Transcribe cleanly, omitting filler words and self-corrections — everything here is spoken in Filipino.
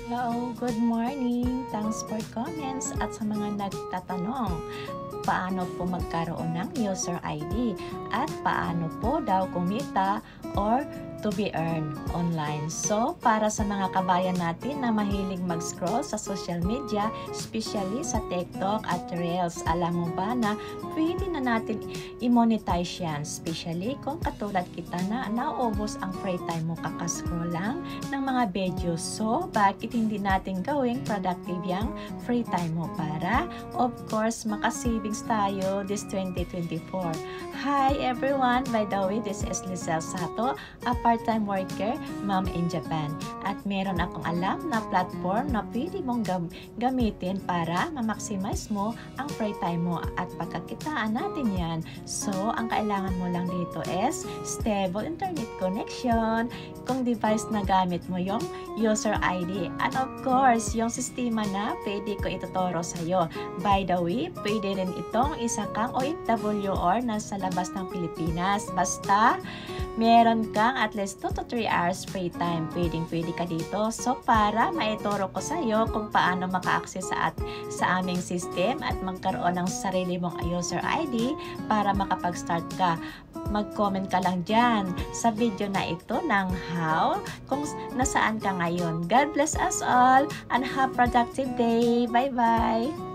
Hello, good morning. Thanks for comments at sa mga nagtatanong. Paano po magkaroon ng user ID at paano po daw kumita or to be earned online. So, para sa mga kabayan natin na mahilig mag-scroll sa social media, especially sa TikTok at Reels, alam mo ba na pwede na natin i-monetize yan, especially kung katulad kita na naubos ang free time mo kakascroll lang ng mga videos. So, bakit hindi natin gawing productive yung free time mo para, of course, makasavings tayo this 2024. Hi everyone! By the way, this is Lizelle Sato, a part-time worker, mom in Japan. At meron akong alam na platform na pwede mong gamitin para ma-maximize mo ang free time mo at pagkakitaan natin yan. So, ang kailangan mo lang dito is stable internet connection, kung device na gamit mo yung user ID, and of course, yung sistema na pwede ko ituturo sa'yo. By the way, pwede rin itong isa kang OFW or nasa labas ng Pilipinas. Basta, meron kang at least 2 to 3 hours free time. Pwede ka dito. So, para maituro ko sa'yo kung paano maka-access sa aming system at magkaroon ng sarili mong user ID para makapag-start ka. Mag-comment ka lang dyan sa video na ito ng how, kung nasaan ka ngayon. God bless us all and have productive day. Bye-bye!